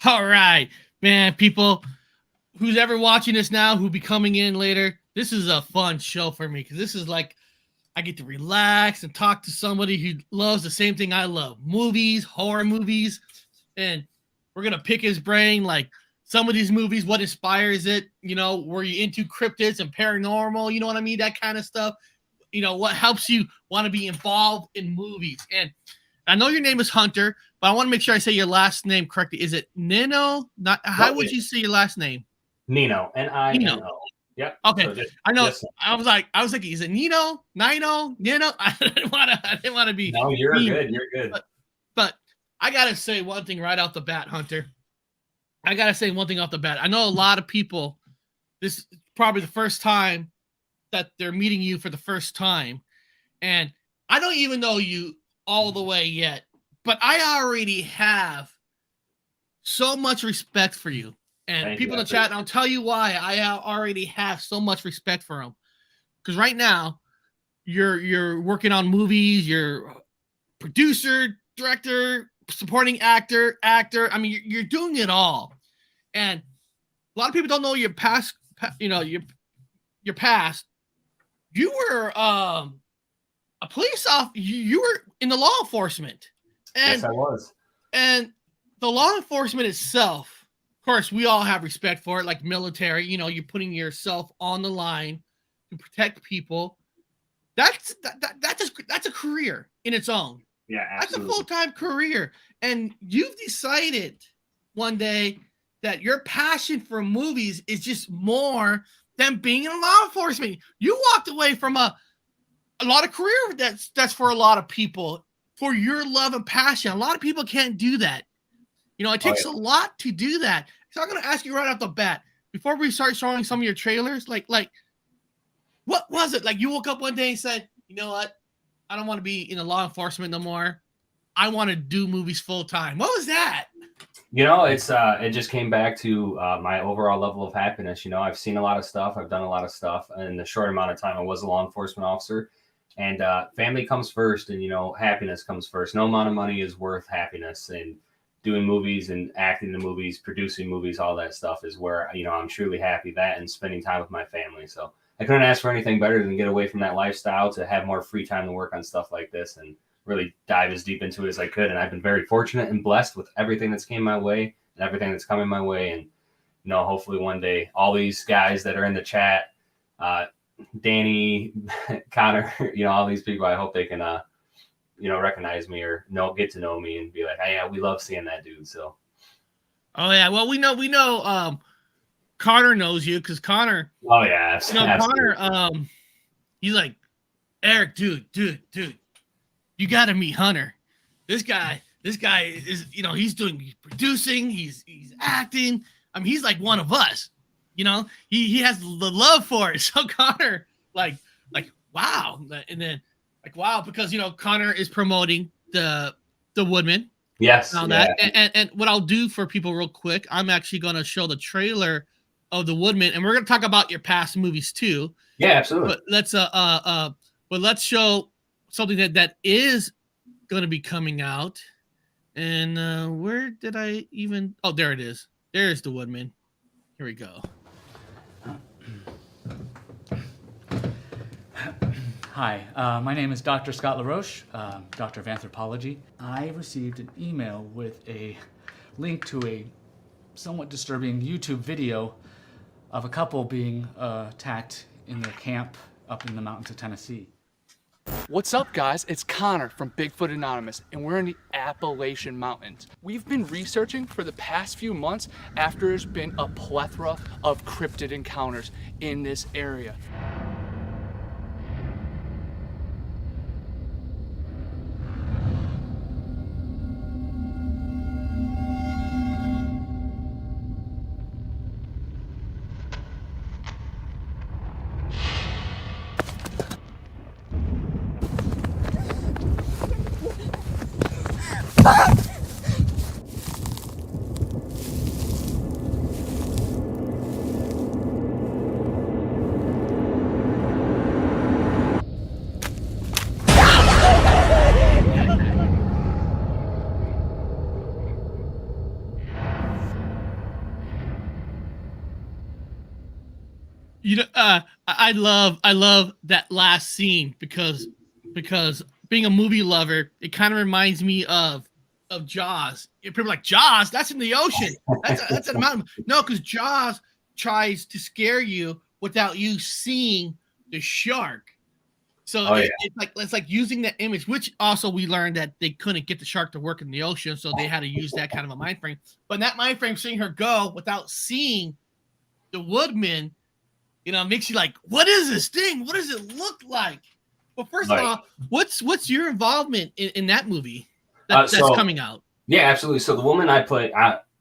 All right, man, people who's ever watching this now, who be coming in later, this is a fun show for me because this is like I get to relax and talk to somebody who loves the same thing I love, movies, horror movies, and we're gonna pick his brain like some of these movies, what inspires it, were you into cryptids and paranormal, you know what I mean, that kind of stuff, what helps you want to be involved in movies. And I know your name is Hunter, but I want to make sure I say your last name correctly. Is it Nino? Not how would you say your last name? Nino, Nino. Nino. Yep. Okay. So I know. I was thinking, is it Nino? Nino? I didn't want to be. No, you're good. You're good. But I gotta say one thing right off the bat, Hunter. I gotta say one thing off the bat. I know a lot of people. This is probably the first time that they're meeting you for the first time, and I don't even know you all the way yet, but I already have so much respect for you. And Thank people in the chat, and I'll tell you why I already have so much respect for them. Because right now, you're working on movies, you're producer, director, supporting actor. I mean, you're doing it all. And a lot of people don't know your past. Your past. You were a police officer. You were in the law enforcement. And, yes, I was. And the law enforcement itself. Of course, we all have respect for it, like military. You're putting yourself on the line to protect people. That's a career in its own. Yeah, absolutely. That's a full-time career. And you've decided one day that your passion for movies is just more than being in law enforcement. You walked away from a lot of career that's for a lot of people for your love and passion. A lot of people can't do that. It takes a lot to do that. So I'm going to ask you right off the bat, before we start showing some of your trailers, like what was it? Like you woke up one day and said, you know what? I don't want to be in the law enforcement no more. I want to do movies full time. What was that? It's it just came back to my overall level of happiness. I've seen a lot of stuff. I've done a lot of stuff. And in the short amount of time I was a law enforcement officer. And family comes first, and, happiness comes first. No amount of money is worth happiness. And doing movies and acting in the movies, producing movies, all that stuff is where, I'm truly happy. That and spending time with my family. So I couldn't ask for anything better than get away from that lifestyle to have more free time to work on stuff like this and really dive as deep into it as I could. And I've been very fortunate and blessed with everything that's came my way and everything that's coming my way. And, hopefully one day, all these guys that are in the chat, Danny, Connor, all these people, I hope they can, recognize me or get to know me and be like, hey, yeah, we love seeing that dude. So, oh yeah, well we know Connor knows you because Connor. Oh yeah, absolutely. Connor. He's like, Eric, dude, you got to meet Hunter. This guy is, he's producing, he's acting. I mean, he's like one of us. He has the love for it. So Connor, like wow, and then. Like, wow, because, Connor is promoting the Woodman. Yes. That. And what I'll do for people real quick, I'm actually going to show the trailer of the Woodman, and we're going to talk about your past movies too. Yeah, absolutely. But let's show something that is going to be coming out. And where did I even? Oh, there it is. There's the Woodman. Here we go. Hi, my name is Dr. Scott LaRoche, Doctor of Anthropology. I received an email with a link to a somewhat disturbing YouTube video of a couple being attacked in their camp up in the mountains of Tennessee. What's up, guys? It's Connor from Bigfoot Anonymous, and we're in the Appalachian Mountains. We've been researching for the past few months after there's been a plethora of cryptid encounters in this area. I love that last scene because being a movie lover, it kind of reminds me of Jaws. People are like, Jaws, that's in the ocean. That's a mountain. No, because Jaws tries to scare you without you seeing the shark. So Oh yeah. it's like using that image, which also we learned that they couldn't get the shark to work in the ocean, so they had to use that kind of a mind frame. But in that mind frame, seeing her go without seeing the woodman, makes you like, what is this thing? What does it look like? Well, first of all, what's your involvement in that movie that's coming out? Yeah, absolutely. So the woman I play,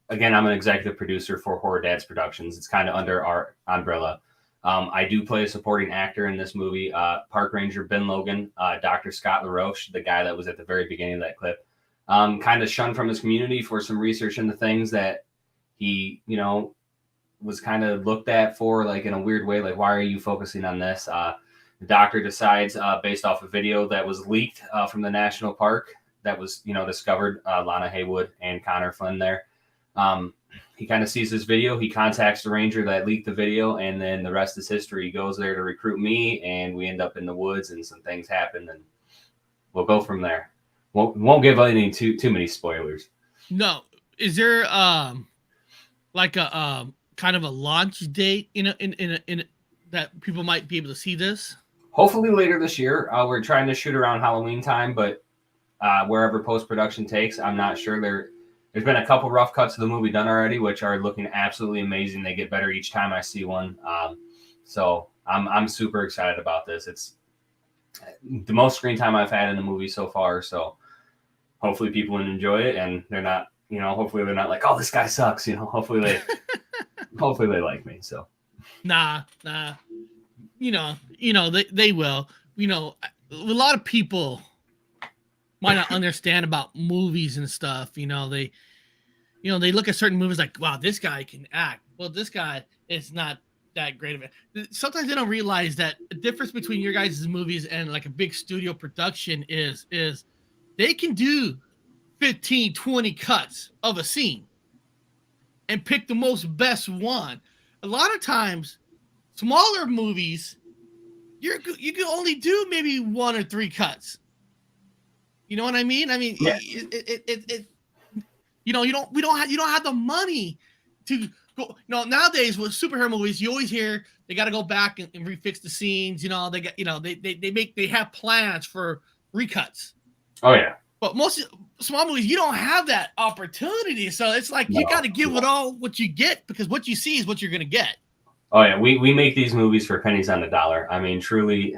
again, I'm an executive producer for Horror Dads Productions. It's kind of under our umbrella. I do play a supporting actor in this movie. Park Ranger Ben Logan, Dr. Scott LaRoche, the guy that was at the very beginning of that clip, kind of shunned from his community for some research into things that he, was kind of looked at for, like, in a weird way. Like, why are you focusing on this? The doctor decides, based off a video that was leaked from the national park that was, discovered, Lana Haywood and Connor Flynn there. He kind of sees this video. He contacts the ranger that leaked the video, and then the rest is history. He goes there to recruit me, and we end up in the woods, and some things happen, and we'll go from there. Won't give any too many spoilers. No, is there like a kind of a launch date in that people might be able to see this? Hopefully later this year. We're trying to shoot around Halloween time, but wherever post-production takes, I'm not sure. There's been a couple rough cuts of the movie done already, which are looking absolutely amazing. They get better each time I see one. So I'm super excited about this. It's the most screen time I've had in a movie so far. So hopefully people enjoy it, and they're not, hopefully they're not like, oh, this guy sucks. Hopefully they like me. So Nah. They will. A lot of people might not understand about movies and stuff. They look at certain movies like, wow, this guy can act. Well, this guy is not that great of it. Sometimes they don't realize that the difference between your guys' movies and like a big studio production is they can do 15, 20 cuts of a scene and pick the most best one. A lot of times, smaller movies, you can only do maybe 1 or 3 cuts. You know what I mean? I mean, yeah. We don't have the money to go. Nowadays with superhero movies, you always hear they got to go back and refix the scenes. They have plans for recuts. Oh yeah. But most small movies, you don't have that opportunity. So it's like you got to give it all what you get, because what you see is what you're going to get. Oh yeah, we make these movies for pennies on the dollar. I mean, truly,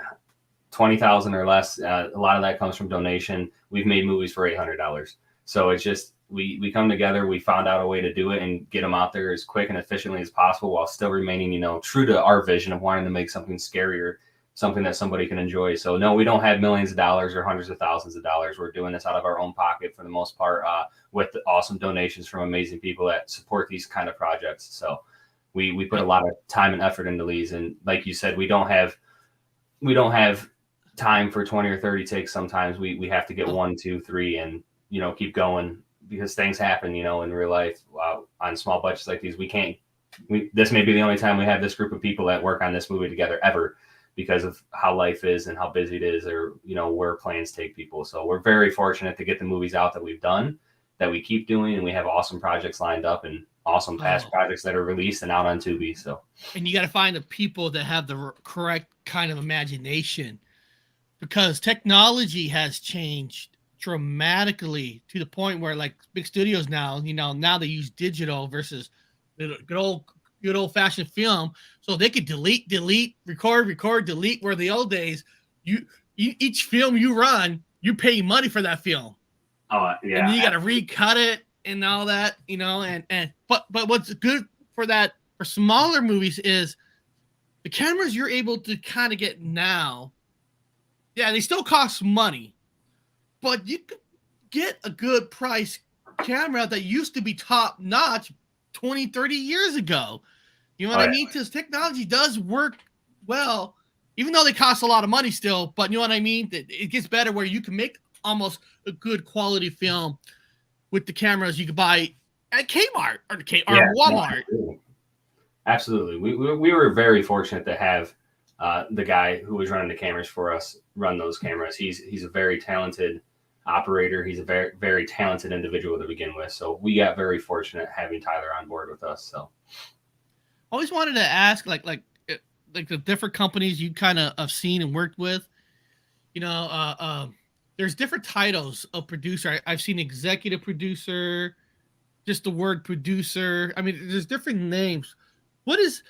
20,000 or less. A lot of that comes from donation. We've made movies for $800. So it's just we come together. We found out a way to do it and get them out there as quick and efficiently as possible, while still remaining, true to our vision of wanting to make something scarier, something that somebody can enjoy. So no, we don't have millions of dollars or hundreds of thousands of dollars. We're doing this out of our own pocket for the most part, with the awesome donations from amazing people that support these kind of projects. So we put a lot of time and effort into these, and like you said, we don't have time for 20 or 30 takes. Sometimes we have to get 1, 2, 3 and keep going, because things happen in real life. On small budgets like these, this may be the only time we have this group of people that work on this movie together ever, because of how life is and how busy it is, or where plans take people. So we're very fortunate to get the movies out that we've done, that we keep doing, and we have awesome projects lined up and awesome past projects that are released and out on Tubi. So, and you got to find the people that have the correct kind of imagination, because technology has changed dramatically to the point where, like, big studios now they use digital versus the good old fashioned film. So they could delete, record, delete, where the old days, each film you run, you pay money for that film. Oh yeah. And then you got to recut it and all that, but what's good for smaller movies is the cameras you're able to kind of get now. Yeah, they still cost money, but you could get a good price camera that used to be top notch 20, 30 years ago. You know what I mean? Because technology does work well, even though they cost a lot of money still, but you know what I mean? It gets better where you can make almost a good quality film with the cameras you could buy at Kmart or Walmart. Absolutely. We were very fortunate to have the guy who was running the cameras for us run those cameras. He's a very talented operator. He's a very, very talented individual to begin with. So we got very fortunate having Tyler on board with us. So Always wanted to ask, like the different companies you kind of have seen and worked with. There's different titles of producer. I've seen executive producer, just the word producer. I mean, there's different names. What is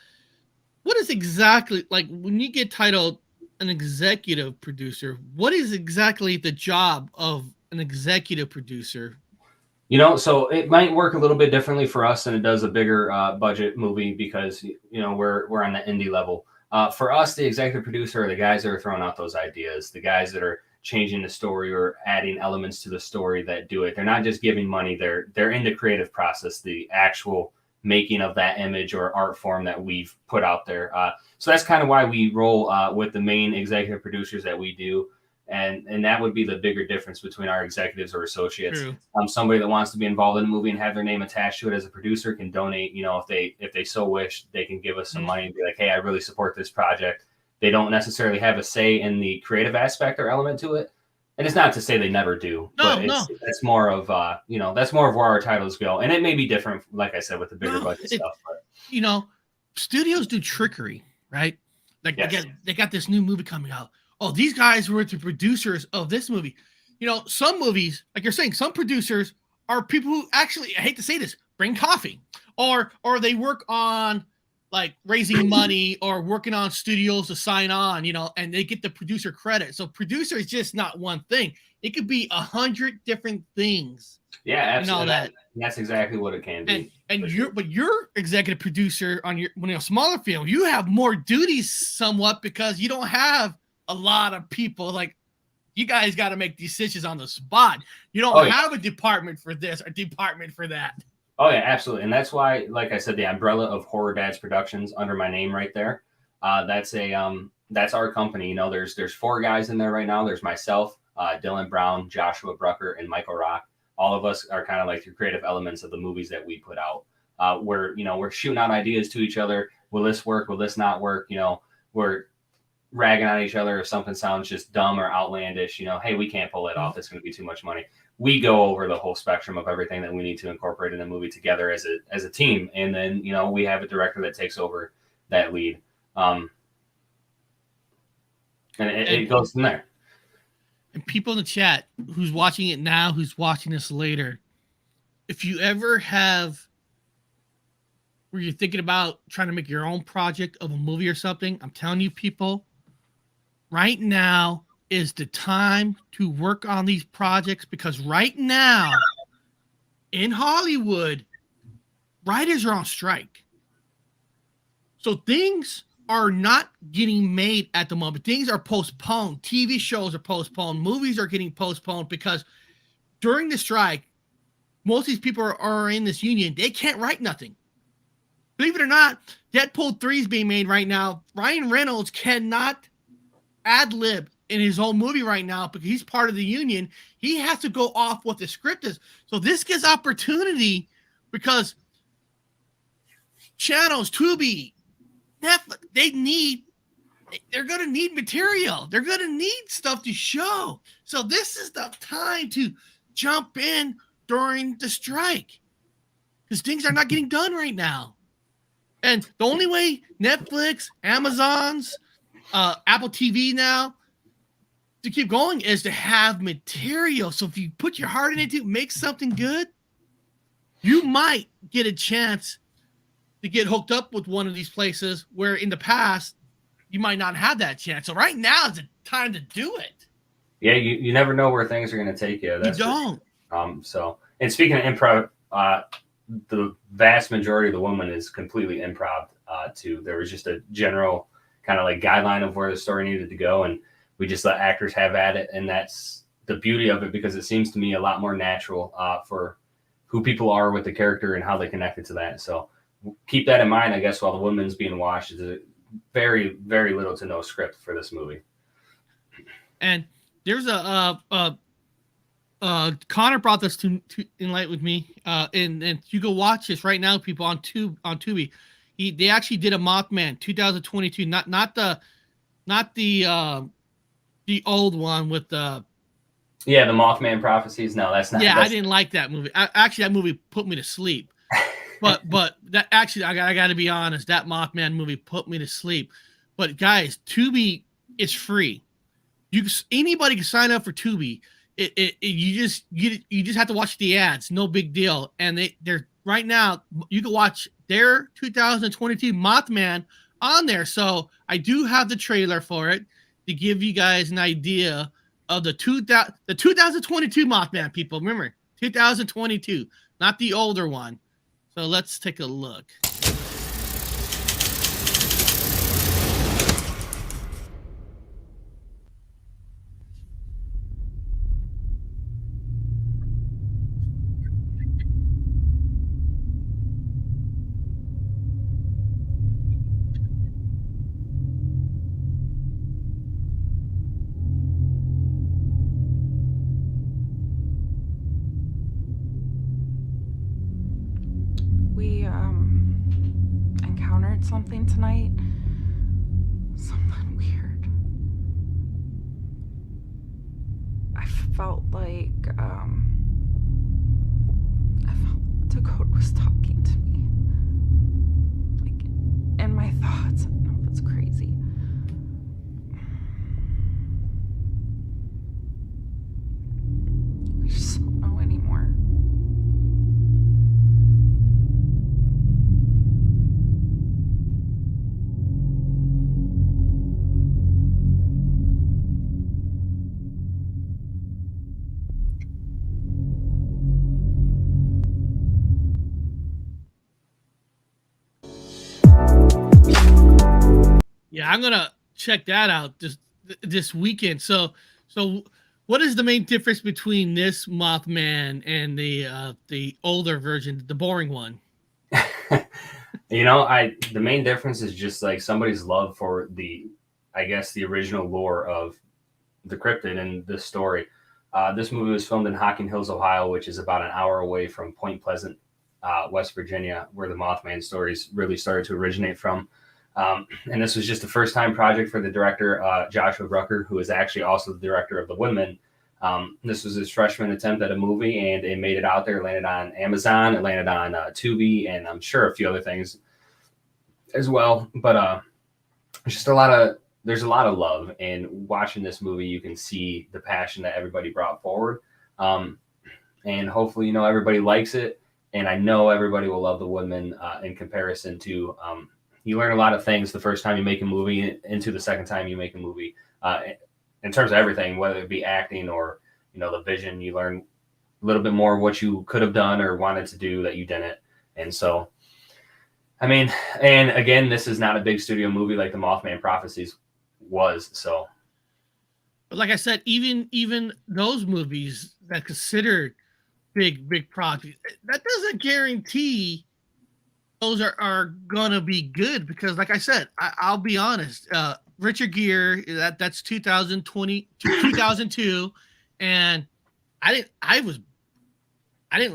exactly, like, when you get titled an executive producer, what is exactly the job of an executive producer? So it might work a little bit differently for us than it does a bigger budget movie because we're on the indie level. For us, the executive producer are the guys that are throwing out those ideas, the guys that are changing the story or adding elements to the story that do it. They're not just giving money; they're in the creative process, the actual making of that image or art form that we've put out there. So that's kind of why we roll with the main executive producers that we do. And that would be the bigger difference between our executives or associates. True. Somebody that wants to be involved in a movie and have their name attached to it as a producer can donate. If they so wish, they can give us some money and be like, hey, I really support this project. They don't necessarily have a say in the creative aspect or element to it. And it's not to say they never do, but that's more of that's more of where our titles go. And it may be different, like I said, with the bigger budget stuff. But studios do trickery, right? Like yes. they got this new movie coming out. Oh, these guys were the producers of this movie. Some movies, like you're saying, some producers are people who actually, I hate to say this, bring coffee, or they work on like raising money or working on studios to sign on, and they get the producer credit. So producer is just not one thing. It could be 100 different things. Yeah, absolutely. And all that. That's exactly what it can be. And you're executive producer on your smaller film. You have more duties somewhat because you don't have a lot of people. Like, you guys got to make decisions on the spot. You don't have a department for this or department for that. Oh yeah, absolutely. And that's why, like I said, the umbrella of Horror Dads Productions under my name right there. That's our company. There's 4 guys in there right now. There's myself, Dylan Brown, Joshua Brucker, and Michael Rock. All of us are kind of like the creative elements of the movies that we put out. We're shooting out ideas to each other. Will this work? Will this not work? We're ragging on each other if something sounds just dumb or outlandish. Hey, we can't pull it off. It's going to be too much money. We go over the whole spectrum of everything that we need to incorporate in a movie together as a team. And then, we have a director that takes over that lead. And it goes from there. And people in the chat who's watching it now, who's watching this later, if you ever have where you're thinking about trying to make your own project of a movie or something, I'm telling you, people, right now is the time to work on these projects, because right now in Hollywood, writers are on strike. So things are not getting made at the moment. Things are postponed. TV shows are postponed. Movies are getting postponed because during the strike, most of these people are in this union. They can't write nothing. Believe it or not, Deadpool 3 is being made right now. Ryan Reynolds cannot ad-lib in his own movie right now because he's part of the union. He has to go off what the script is. So this gives opportunity because channels, Tubi, Netflix, they're going to need material. They're going to need stuff to show. So this is the time to jump in during the strike because things are not getting done right now. And the only way Netflix, Amazon's, Apple TV now to keep going is to have material. So if you put your heart into it, make something good, you might get a chance to get hooked up with one of these places where in the past you might not have that chance. So right now is the time to do it. Yeah, you never know where things are going to take you. You don't. And speaking of improv, the vast majority of the woman is completely improv too. There was just a general kind of like guideline of where the story needed to go, and we just let actors have at it. And that's the beauty of it, because it seems to me a lot more natural for who people are with the character and how they connected to that. So keep that in mind, I guess, while the woman's being watched. Is a very, very little to no script for this movie. And there's Connor brought this to in light with me, and you go watch this right now, people on Tubi. They actually did a Mothman 2022, not the old one with the the Mothman prophecies. No, that's not. Yeah, that's, I didn't like that movie. Actually, that movie put me to sleep. But that actually, I got to be honest, that Mothman movie put me to sleep. But guys, Tubi is free. Anybody can sign up for Tubi. You just have to watch the ads. No big deal. And they're right now. You can watch their 2022 Mothman on there. So I do have the trailer for it to give you guys an idea of the 2022 Mothman. People, remember 2022, not the older one. So let's take a look. We encountered something tonight. Something weird. I felt like Dakota was talking to me. Like in my thoughts. No, that's crazy. I just don't know anymore. Yeah, I'm gonna check that out this weekend. So what is the main difference between this Mothman and the older version, the boring one? The main difference is just like somebody's love for the original lore of the cryptid and this story. This movie was filmed in Hocking Hills, Ohio, which is about an hour away from Point Pleasant, West Virginia, where the Mothman stories really started to originate from. And this was just a first-time project for the director, Joshua Brucker, who is actually also the director of The Woodman. This was his freshman attempt at a movie, and it made it out there. It landed on Amazon. It landed on Tubi, and I'm sure a few other things as well. But there's a lot of love. And watching this movie, you can see the passion that everybody brought forward. And hopefully, everybody likes it. And I know everybody will love The Woodman in comparison to... you learn a lot of things the first time you make a movie into the second time you make a movie in terms of everything, whether it be acting or, the vision. You learn a little bit more of what you could have done or wanted to do that you didn't. And so, and again, this is not a big studio movie like the Mothman Prophecies was. So, But like I said, even those movies that considered big projects, that doesn't guarantee those are gonna be good, because like I said, I'll be honest, Richard Gere, that's 2002, and I didn't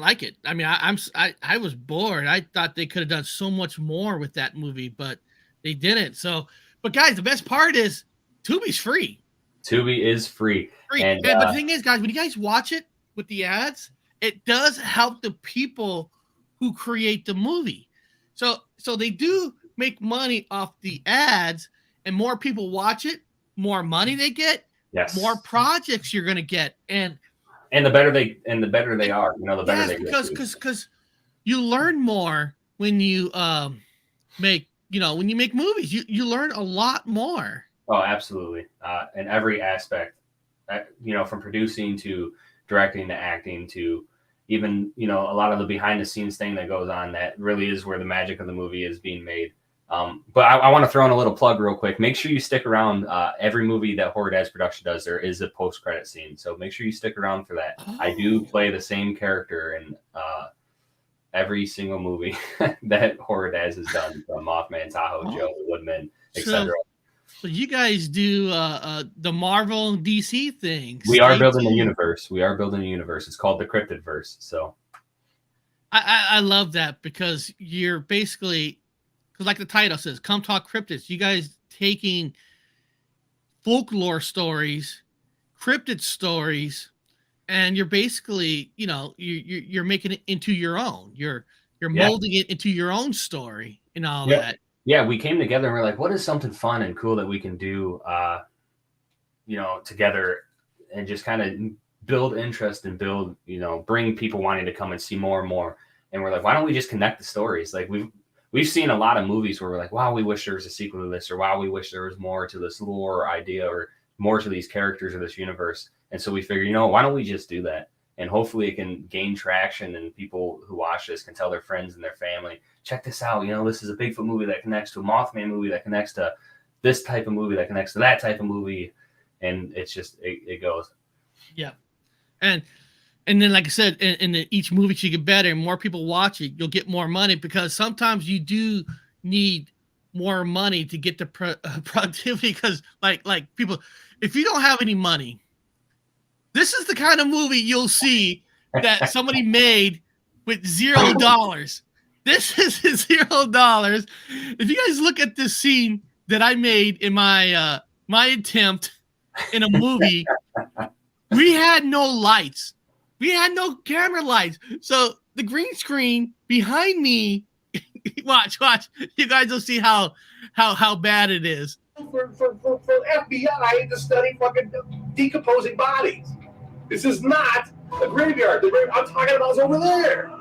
like it. I mean, I was bored. I thought they could have done so much more with that movie, but they didn't. So, but guys, the best part is Tubi's free. Tubi is free. And but the thing is, guys, when you guys watch it with the ads, it does help the people who create the movie. So they do make money off the ads, and more people watch it, more money they get, yes, more projects you're gonna get, and the better they are, the better they get. Because you learn more when you make movies. You learn a lot more. Oh, absolutely. In every aspect, from producing to directing to acting to even, a lot of the behind the scenes thing that goes on, that really is where the magic of the movie is being made. But I want to throw in a little plug real quick. Make sure you stick around. Every movie that Horror Dads Production does, there is a post-credit scene. So make sure you stick around for that. Oh. I do play the same character in every single movie that Horror Dads has done, from Mothman, Tahoe, Joe, Woodman, etc. So you guys do the Marvel and DC things. We are building a universe. It's called the Cryptidverse. So I love that, because you're basically because like the title says, come talk cryptids. You guys taking folklore stories, cryptid stories, and you're basically, you know, you're making it into your own. You're molding it into your own story and all that. Yeah, we came together and we're like, what is something fun and cool that we can do, you know, together, and just kind of build interest and build, you know, bring people wanting to come and see more and more. And we're like, why don't we just connect the stories? Like we've seen a lot of movies where we're like, wow, we wish there was a sequel to this, or wow, we wish there was more to this lore or idea, or more to these characters or this universe. And so we figured, you know, why don't we just do that? And hopefully it can gain traction, and people who watch this can tell their friends and their family, check this out. You know, this is a Bigfoot movie that connects to a Mothman movie that connects to this type of movie that connects to that type of movie. And it's just, it goes. Yeah. And then, like I said, in each movie should get better, and more people watch it, you'll get more money, because sometimes you do need more money to get the productivity. Because like people, if you don't have any money, this is the kind of movie you'll see that somebody made with $0. This is $0. If you guys look at this scene that I made in my my attempt in a movie, we had no lights. We had no camera lights. So the green screen behind me, watch. You guys will see how bad it is. For FBI to study fucking decomposing bodies. This is not a graveyard. The grave I'm talking about is over there.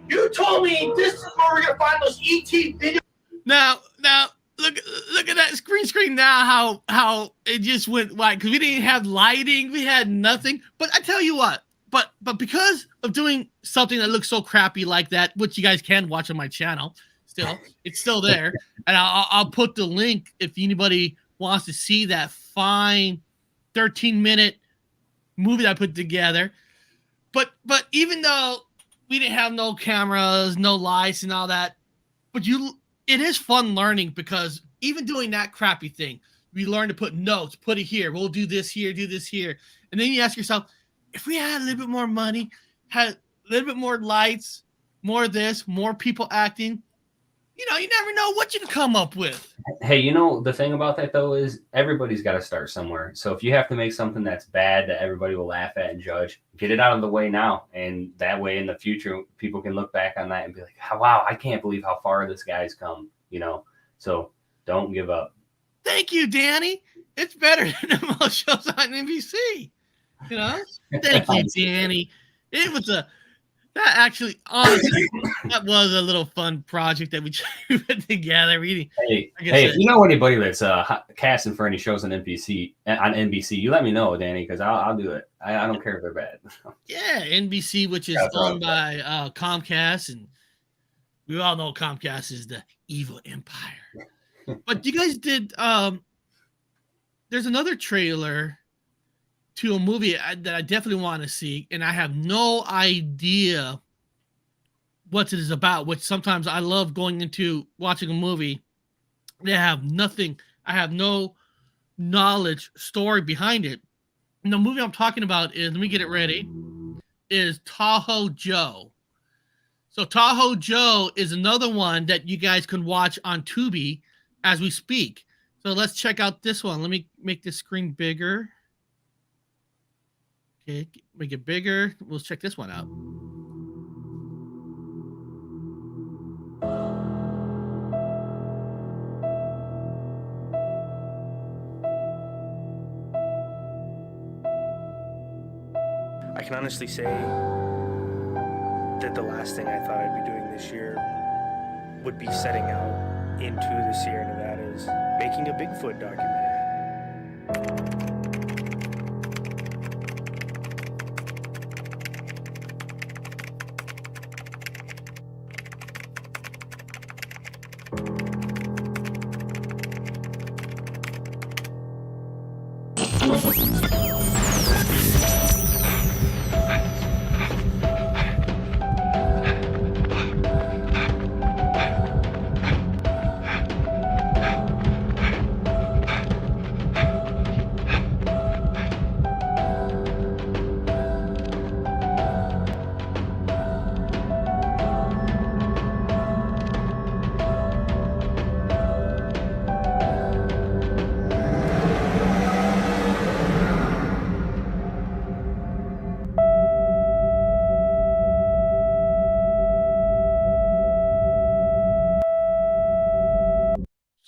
You told me this is where we're gonna find those ET videos. Now look at that green screen now, how it just went white, because we didn't have lighting, we had nothing. But I tell you what, but because of doing something that looks so crappy like that, which you guys can watch on my channel, it's still there, and I'll put the link if anybody wants to see that fine 13-minute movie that I put together. But even though we didn't have no cameras, no lights and all that, but it is fun learning, because even doing that crappy thing, we learn to put notes, put it here, we'll do this here, and then you ask yourself, if we had a little bit more money, had a little bit more lights, more of this, more people acting, you know, you never know what you can come up with. Hey, you know, the thing about that, though, is everybody's got to start somewhere. So if you have to make something that's bad that everybody will laugh at and judge, get it out of the way now. And that way in the future, people can look back on that and be like, wow, I can't believe how far this guy's come, you know. So don't give up. Thank you, Danny. It's better than most shows on NBC. You know? Thank you, Danny. It was honestly, that was a little fun project that we put together. Really. Hey, if you know anybody that's casting for any shows on NBC, you let me know, Danny, because I'll do it. I don't care if they're bad. Yeah, NBC, which is owned by Comcast, and we all know Comcast is the evil empire. But you guys did. There's another trailer to a movie that I definitely want to see, and I have no idea what it is about, which sometimes I love going into watching a movie. They have nothing. I have no knowledge, story behind it. And the movie I'm talking about is, let me get it ready, is Tahoe Joe. So Tahoe Joe is another one that you guys can watch on Tubi as we speak. So let's check out this one. Let me make this screen bigger. Okay, make it bigger. We'll check this one out. I can honestly say that the last thing I thought I'd be doing this year would be setting out into the Sierra Nevadas, making a Bigfoot documentary.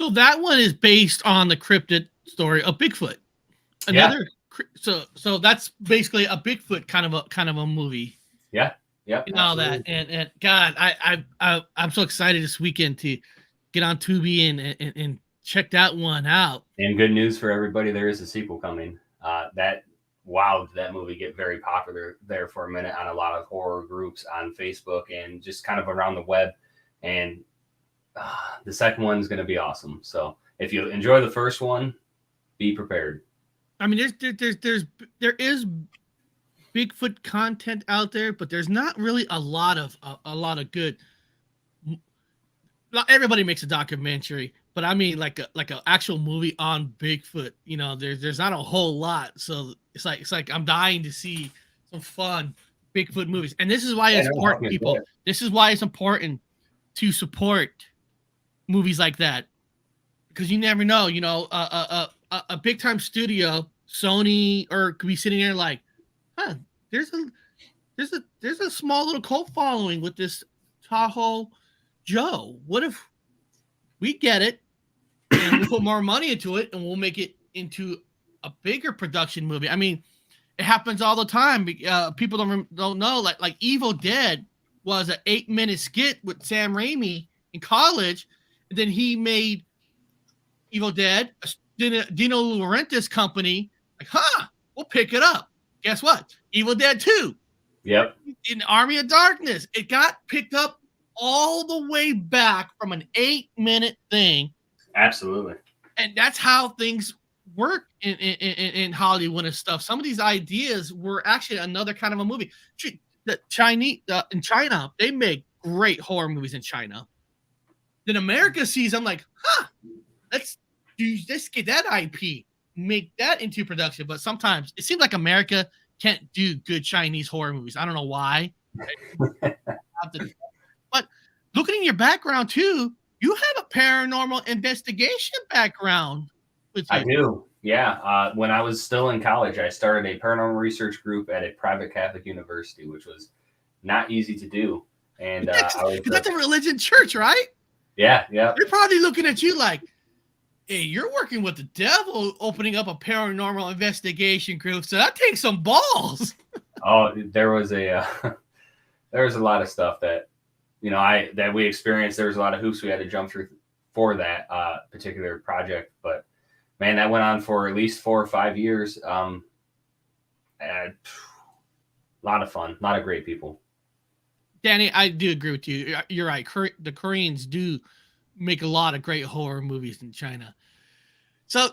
So that one is based on the cryptid story of Bigfoot. Another, so that's basically a Bigfoot kind of a movie. Yeah. Yep. And all that, and God, I'm so excited this weekend to get on Tubi and check that one out. And good news for everybody, there is a sequel coming. That movie get very popular there for a minute on a lot of horror groups on Facebook and just kind of around the web. And the second one is going to be awesome. So if you enjoy the first one, be prepared. I mean, there is Bigfoot content out there, but there's not really a lot of good. Not everybody makes a documentary, but I mean like an actual movie on Bigfoot. You know, there's not a whole lot, so it's like I'm dying to see some fun Bigfoot movies, and this is why it's important, people. This is why it's important to support movies like that, because you never know. You know, a big time studio, Sony, or could be sitting there like, huh, there's a small little cult following with this Tahoe Joe. What if we get it and we put more money into it and we'll make it into a bigger production movie? I mean, it happens all the time. People don't know, like Evil Dead was an 8-minute skit with Sam Raimi in college, and then he made Evil Dead. Dino Laurentiis company, like, we'll pick it up. Guess what? Evil Dead 2. Yep. In Army of Darkness, it got picked up all the way back from an 8-minute thing. Absolutely. And that's how things work in Hollywood and stuff. Some of these ideas were actually another kind of a movie. The Chinese in China, they make great horror movies in China. Then America sees them like, let's get that IP, make that into production. But sometimes it seems like America can't do good Chinese horror movies. I don't know why. But looking in your background too, you have a paranormal investigation background with you. I do. Yeah. When I was still in college, I started a paranormal research group at a private Catholic university, which was not easy to do. And that's a religion church, right? Yeah. Yeah. They're probably looking at you like, hey, you're working with the devil, opening up a paranormal investigation group. So that takes some balls. Oh, there was a lot of stuff that, that we experienced. There was a lot of hoops we had to jump through for that particular project. But man, that went on for at least 4 or 5 years. A lot of fun, a lot of great people. Danny, I do agree with you. You're right. The Koreans do make a lot of great horror movies in China. So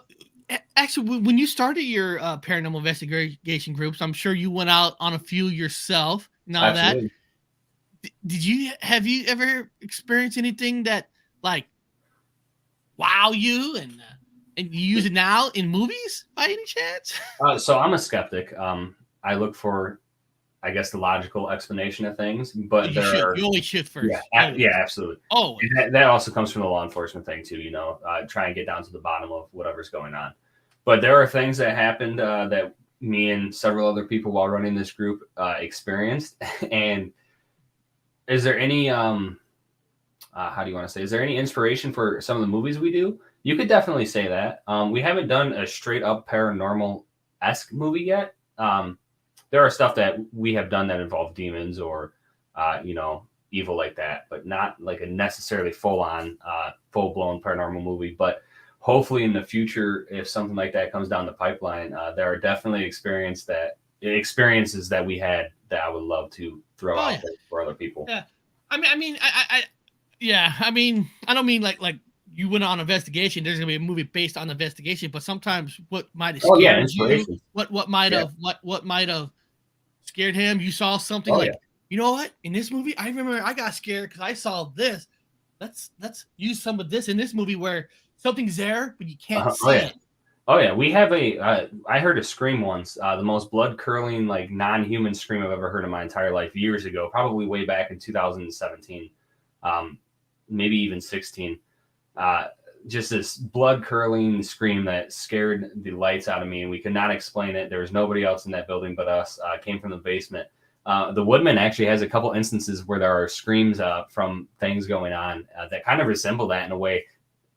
actually, when you started your paranormal investigation groups, I'm sure you went out on a few yourself and all Absolutely. that. Have you ever experienced anything that like wow you and you use it now in movies by any chance? So I'm a skeptic. I look for, I guess, the logical explanation of things, but you always should first. Yeah, absolutely. Oh, that also comes from the law enforcement thing too. Try and get down to the bottom of whatever's going on. But there are things that happened that me and several other people while running this group experienced. And is there any how do you want to say? Is there any inspiration for some of the movies we do? You could definitely say that. We haven't done a straight up paranormal-esque movie yet. There are stuff that we have done that involve demons or, evil like that, but not like a necessarily full-blown paranormal movie. But hopefully in the future, if something like that comes down the pipeline, there are definitely experiences that we had that I would love to throw out there for other people. Yeah, I don't mean like you went on investigation. There's gonna be a movie based on investigation, but sometimes what might have scared you, what might have scared him. You saw something you know what? In this movie, I remember I got scared because I saw this. Let's use some of this in this movie where something's there, but you can't see it. Oh yeah, we have I heard a scream once, the most blood-curdling, like non-human scream I've ever heard in my entire life years ago, probably way back in 2017, maybe even 16. Just this blood-curdling scream that scared the lights out of me, and we could not explain it. There was nobody else in that building but us. Came from the basement. The Woodman actually has a couple instances where there are screams from things going on that kind of resemble that in a way.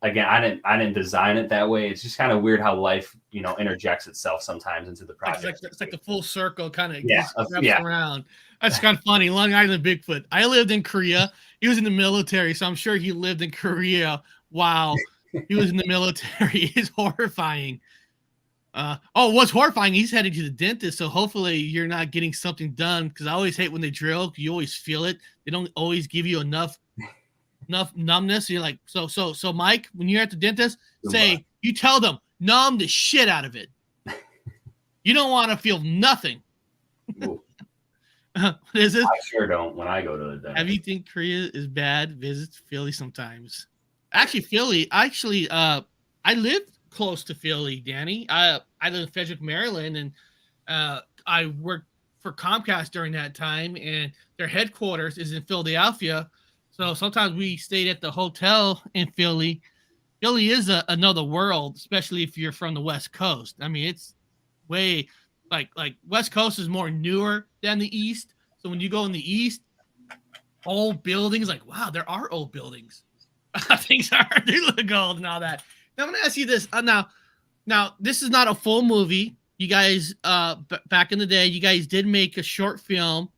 again, I didn't design it that way. It's just kind of weird how life, you know, interjects itself sometimes into the project. It's like the full circle kind of Yeah. around. That's kind of funny. Long Island Bigfoot. I lived in Korea. He was in the military, so I'm sure he lived in Korea while he was in the military. It's horrifying. What's horrifying? He's heading to the dentist, so hopefully you're not getting something done. Because I always hate when they drill. You always feel it. They don't always give you enough numbness. You're like, so Mike, when you're at the dentist, you tell them numb the shit out of it. You don't want to feel nothing. What is it? I sure don't when I go to the dentist. Have you think Korea is bad? Visits Philly sometimes. Actually, Philly. I lived close to Philly, Danny. I live in Frederick, Maryland, and I worked for Comcast during that time, and their headquarters is in Philadelphia. So sometimes we stayed at the hotel in Philly. Philly is another world, especially if you're from the West Coast. I mean, it's way like West Coast is more newer than the East. So when you go in the East, old buildings, like, wow, there are old buildings. Things they look old and all that. Now, I'm going to ask you this. Now, this is not a full movie. You guys, back in the day, you guys did make a short film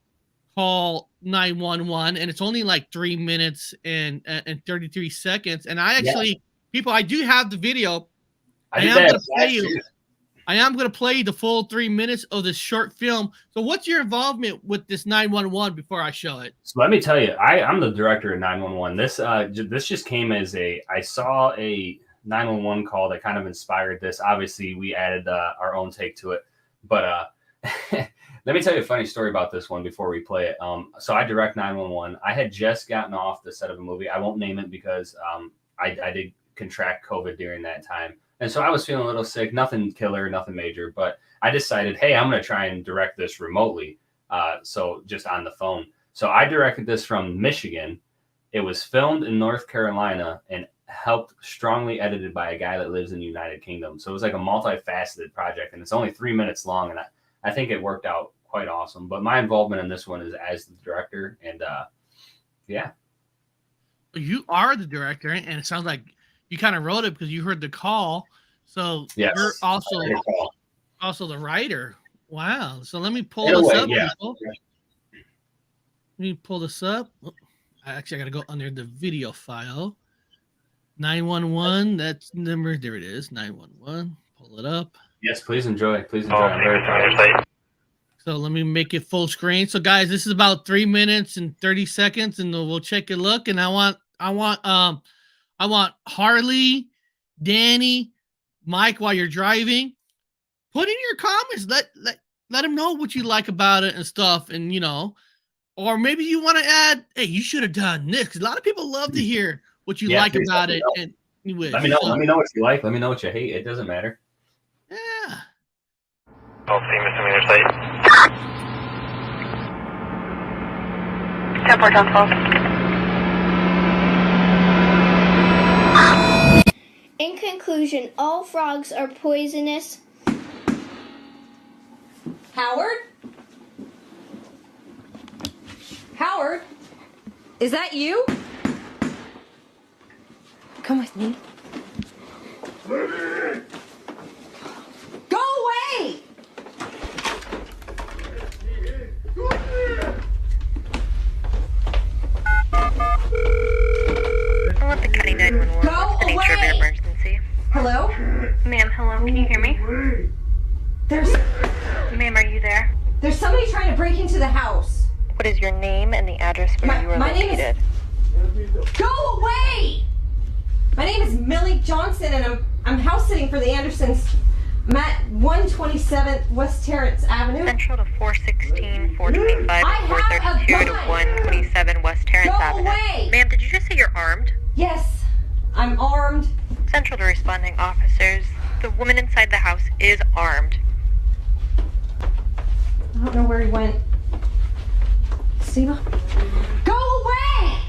called 911, and it's only like 3 minutes and 33 seconds. And I actually, I do have the video. I am going to play the full 3 minutes of this short film. So what's your involvement with this 911 before I show it? So let me tell you, I'm the director of 911. This just came as I saw a 911 call that kind of inspired this. Obviously, we added our own take to it. But let me tell you a funny story about this one before we play it. So I direct 911. I had just gotten off the set of a movie. I won't name it because I did contract COVID during that time. And so I was feeling a little sick, nothing killer, nothing major. But I decided, hey, I'm going to try and direct this remotely. So just on the phone. So I directed this from Michigan. It was filmed in North Carolina and helped strongly edited by a guy that lives in the United Kingdom. So it was like a multifaceted project, and it's only 3 minutes long. And I think it worked out quite awesome. But my involvement in this one is as the director. And yeah. You are the director, and it sounds like you kind of wrote it because you heard the call. So yes, you're also the writer. Wow. So let me pull this up, people. Let me pull this up. Actually, I got to go under the video file. 911. That's number. There it is. 911. Pull it up. Yes, please enjoy. Please enjoy. I'm very proud. So let me make it full screen. So guys, this is about 3 minutes and 30 seconds, and we'll check a look. And I want Harley, Danny, Mike, while you're driving, put in your comments. Let them know what you like about it and stuff. And, or maybe you want to add, hey, you should have done this. Because a lot of people love to hear what you like about it. And let me know. Let me know what you like. Let me know what you hate. It doesn't matter. Yeah. Don't see misdemeanor site. 10-4 on 12. In conclusion, all frogs are poisonous. Howard? Howard? Is that you? Come with me. Go away! Olympic County 911. What's the nature of your emergency? Hello? Ma'am, hello, can you hear me? Ma'am, are you there? There's somebody trying to break into the house. What is your name and the address where you are located? Go away! My name is Millie Johnson, and I'm house sitting for the Andersons. I'm at 127 West Terrace Avenue. Central to 416, 425, 432 to 127 West Terrace Avenue. Away! Ma'am, did you just say you're armed? Yes, I'm armed. Central to responding officers. The woman inside the house is armed. I don't know where he went. Steva? Go away!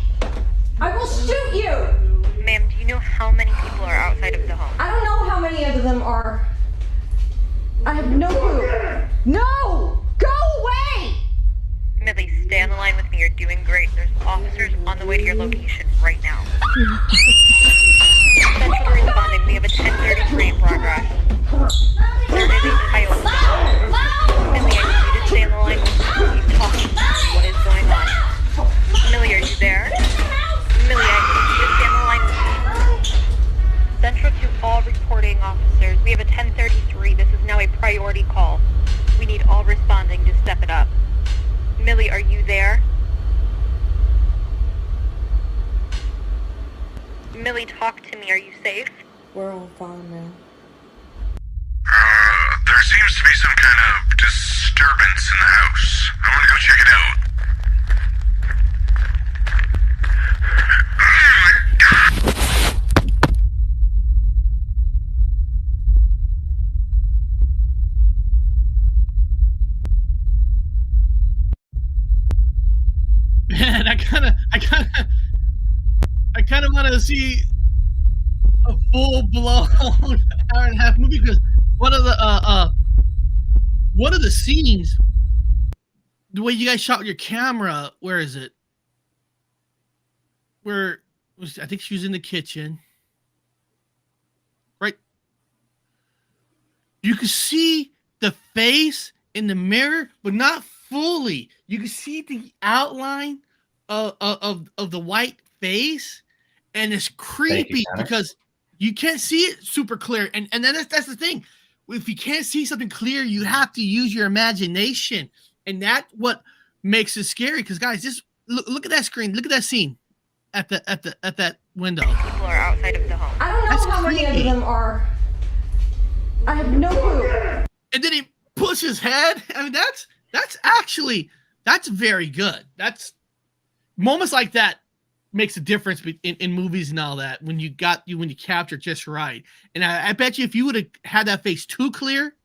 I will shoot you! Ma'am, do you know how many people are outside of the home? I don't know how many of them are. I have no clue. No! Go away! Millie, stay on the line with me. You're doing great. There's officers on the way to your location right now. There is a child. Millie, I need you to stay on the line with me. Talk to me. What is going on? Millie, are you there? Millie, I need you to stay on the line with me. Central to all reporting officers. We have a 1033. This is now a priority call. We need all responding to step it up. Millie, are you there? Millie, talk to me. Are you safe? We're all fine now. There seems to be some kind of disturbance in the house. I want to go check it out. Man, I kind of want to see a full-blown hour and a half movie, because one of the scenes, the way you guys shot your camera, where is it? I think she was in the kitchen, right? You could see the face in the mirror, but not fully. You can see the outline of the white face, and it's creepy because you can't see it super clear. And then that's the thing. If you can't see something clear, you have to use your imagination, and that's what makes it scary. Because guys, just look at that screen. Look at that scene at that window. People are outside of the home. I don't know how many of them are. I have no clue. And then he puts his head. I mean, that's very good. That's moments like that makes a difference in movies and all that, when you capture it just right. And I bet you if you would have had that face too clear,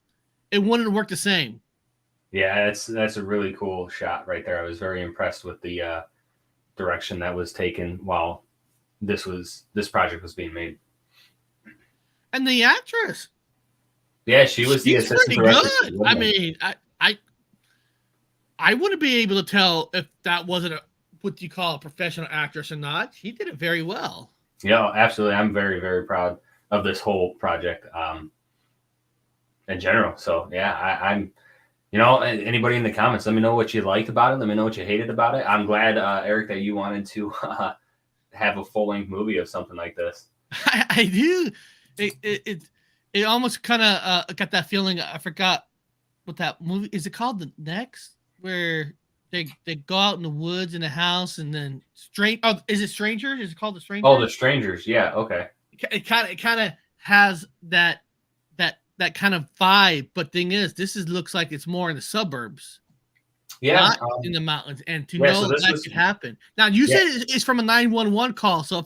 it wouldn't have worked the same. Yeah, that's a really cool shot right there. I was very impressed with the direction that was taken while this project was being made. And the actress. Yeah, she was the assistant director. Good. I mean, I wouldn't be able to tell if that wasn't what you call a professional actress or not. She did it very well. Yeah, absolutely. I'm very, very proud of this whole project in general. So yeah, I'm, anybody in the comments, let me know what you liked about it. Let me know what you hated about it. I'm glad, Eric, that you wanted to have a full-length movie of something like this. I do. It almost kind of got that feeling. I forgot what that movie is. It called The Next, where they go out in the woods in the house, and then is it Strangers? Is it called The Strangers? Oh, The Strangers. Yeah. Okay. It kind of has that kind of vibe, but thing is, looks like it's more in the suburbs. Yeah, not in the mountains, and know that could happen. Now you said it's from a 911 call, so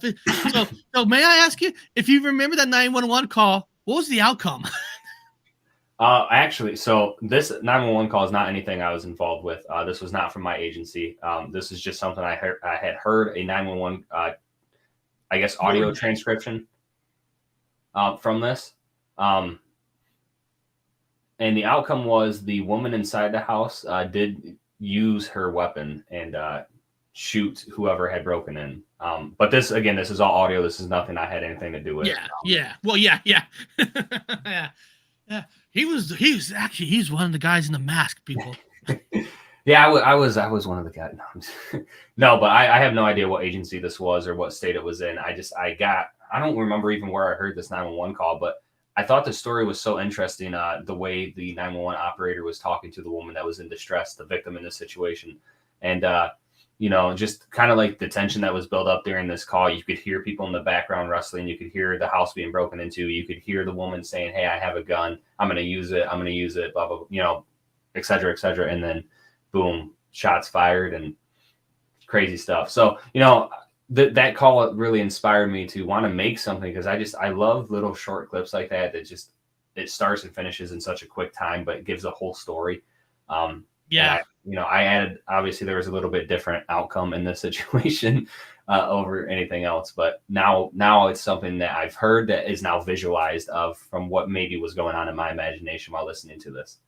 so may I ask you if you remember that 911 call? What was the outcome? Actually, so this 911 call is not anything I was involved with. This was not from my agency. This is just something I had heard a 911, I guess, audio transcription from this. And the outcome was the woman inside the house did use her weapon and shoot whoever had broken in. But this is all audio. This is nothing I had anything to do with. Yeah. Well, yeah. Yeah. He's one of the guys in the mask, people. Yeah, I was one of the guys. No, but I have no idea what agency this was or what state it was in. I don't remember even where I heard this 911 call, but I thought the story was so interesting. The way the 911 operator was talking to the woman that was in distress, the victim in this situation. And, just kind of like the tension that was built up during this call. You could hear people in the background wrestling. You could hear the house being broken into. You could hear the woman saying, "Hey, I have a gun. I'm going to use it. Blah, blah, blah," et cetera, et cetera. And then boom, shots fired and crazy stuff. So, that call really inspired me to want to make something, because I love little short clips like that it starts and finishes in such a quick time, but it gives a whole story. I added, obviously there was a little bit different outcome in this situation over anything else, but now it's something that I've heard that is now visualized from what maybe was going on in my imagination while listening to this.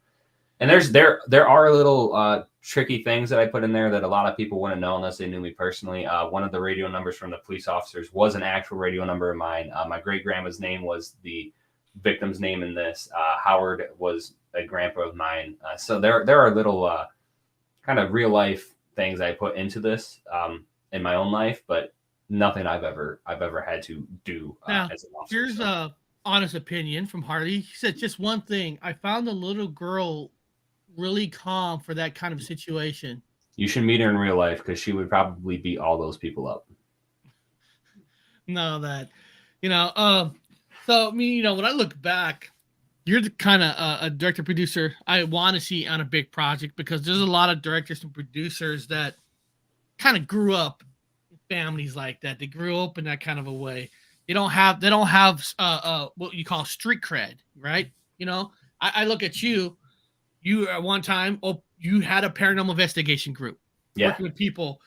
And there are little tricky things that I put in there that a lot of people wouldn't know unless they knew me personally. One of the radio numbers from the police officers was an actual radio number of mine. My great grandma's name was the victim's name in this. Howard was a grandpa of mine. So there are little kind of real life things I put into this in my own life, but nothing I've ever had to do Now, as an officer. here's a honest opinion from Harley. He said just one thing. I found the little girl really calm for that kind of situation. You should meet her in real life because she would probably beat all those people up. No, that, so I mean, when I look back, you're the kind of a director producer I want to see on a big project, because there's a lot of directors and producers that kind of grew up in families like that. They grew up in that kind of a way. They don't have what you call street cred, right? I look at you at one time, you had a paranormal investigation group working with people.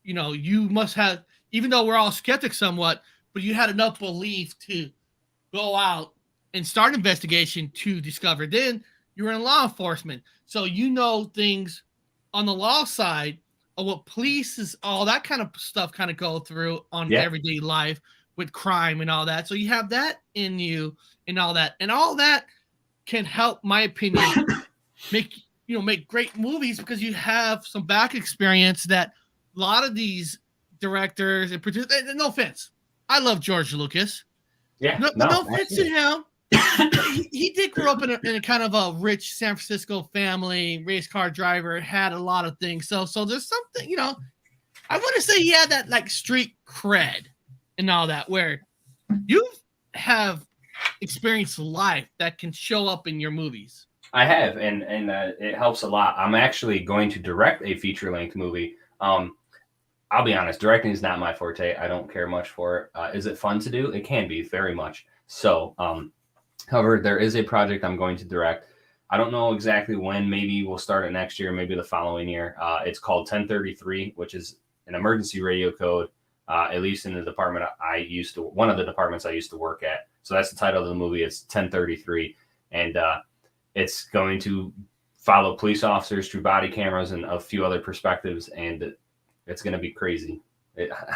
You must have, even though we're all skeptics somewhat, but you had enough belief to go out and start an investigation to discover. Then you were in law enforcement, so things on the law side of what police is, all that kind of stuff kind of go through on everyday life with crime and all that. So you have that in you and all that can help, my opinion, make great movies, because you have some back experience that a lot of these directors and producers, no offense, I love George Lucas. Yeah, no offense to him. He did grow up in a kind of a rich San Francisco family, race car driver, had a lot of things. So there's something, I want to say he had that like street cred and all that, where you have experienced life that can show up in your movies. I have, and it helps a lot. I'm actually going to direct a feature-length movie. I'll be honest, directing is not my forte. I don't care much for it. Is it fun to do? It can be, very much. So, however, there is a project I'm going to direct. I don't know exactly when. Maybe we'll start it next year, maybe the following year. It's called 1033, which is an emergency radio code, at least in the department one of the departments I used to work at. So that's the title of the movie. It's 1033. And it's going to follow police officers through body cameras and a few other perspectives, and it's going to be crazy.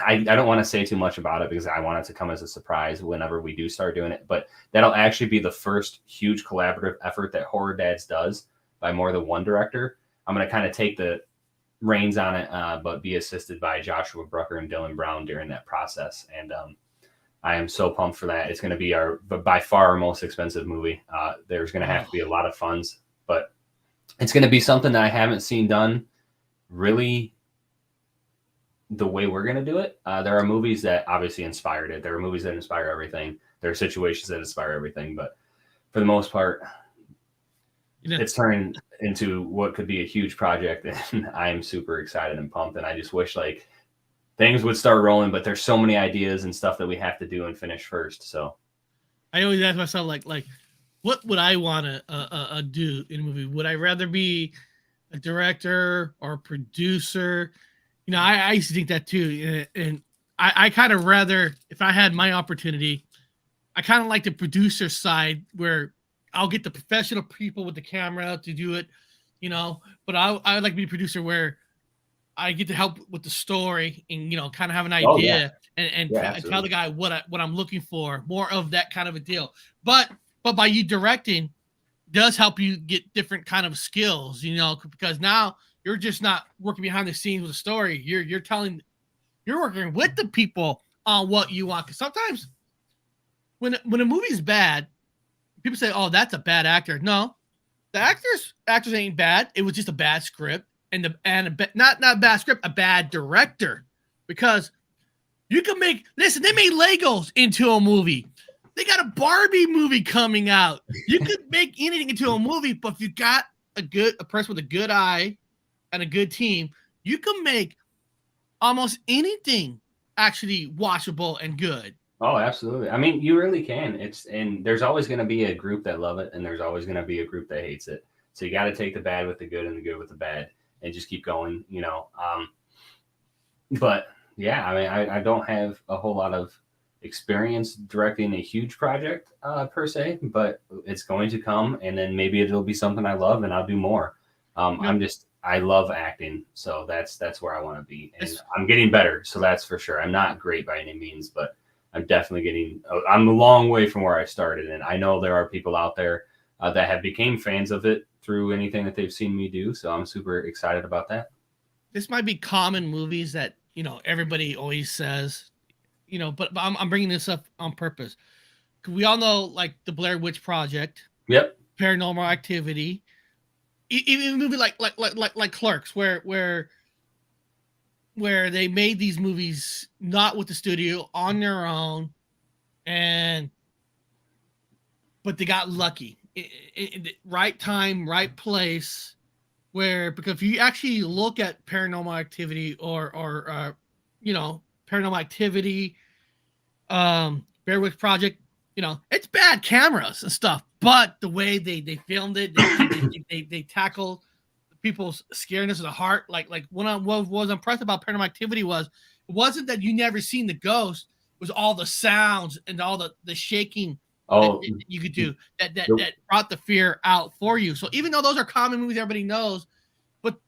I don't want to say too much about it because I want it to come as a surprise whenever we do start doing it. But that'll actually be the first huge collaborative effort that Horror Dads does by more than one director. I'm going to kind of take the reins on it, but be assisted by Joshua Brucker and Dylan Brown during that process. And I am so pumped for that. It's going to be by far our most expensive movie. There's going to have to be a lot of funds, but it's going to be something that I haven't seen done really the way we're going to do it. There are movies that obviously inspired it. There are movies that inspire everything. There are situations that inspire everything, but for the most part, it's turned into what could be a huge project, and I am super excited and pumped, and I just wish like things would start rolling, but there's so many ideas and stuff that we have to do and finish first. So I always ask myself, like, what would I want to do in a movie? Would I rather be a director or a producer? I used to think that too. And I kind of rather, if I had my opportunity, I kind of like the producer side where I'll get the professional people with the camera to do it, but I would like to be a producer where I get to help with the story and, kind of have an idea and tell the guy what I'm looking for, more of that kind of a deal. But by you directing does help you get different kind of skills, because now you're just not working behind the scenes with a story. You're working with the people on what you want. Because sometimes when a movie's bad, people say, "Oh, that's a bad actor." No, the actors ain't bad. It was just a bad script, not a bad script, a bad director. Because you can they made Legos into a movie. They got a Barbie movie coming out. You could make anything into a movie, but if you got a person with a good eye and a good team, you can make almost anything actually watchable and good. Oh, absolutely. I mean, you really can. And there's always going to be a group that love it, and there's always going to be a group that hates it. So you got to take the bad with the good and the good with the bad, and just keep going. But yeah, I mean, I don't have a whole lot of experience directing a huge project per se, but it's going to come, and then maybe it'll be something I love, and I'll do more. I love acting, so that's where I want to be, and I'm getting better, so that's for sure. I'm not great by any means, but I'm definitely I'm a long way from where I started. And I know there are people out there that have became fans of it through anything that they've seen me do. So I'm super excited about that. This might be common movies that, everybody always says, but I'm bringing this up on purpose. We all know, like, the Blair Witch Project. Yep. Paranormal Activity. Even a movie like Clerks, where they made these movies not with the studio, on their own, but they got lucky. Right time, right place. Because if you actually look at Paranormal Activity or Paranormal Activity, Blair Witch Project, it's bad cameras and stuff, but the way they filmed it, they tackle people's scariness of the heart. Like what was impressed about Paranormal Activity it wasn't that you never seen the ghost, it was all the sounds and all the shaking that you could do that brought the fear out for you. So even though those are common movies everybody knows, but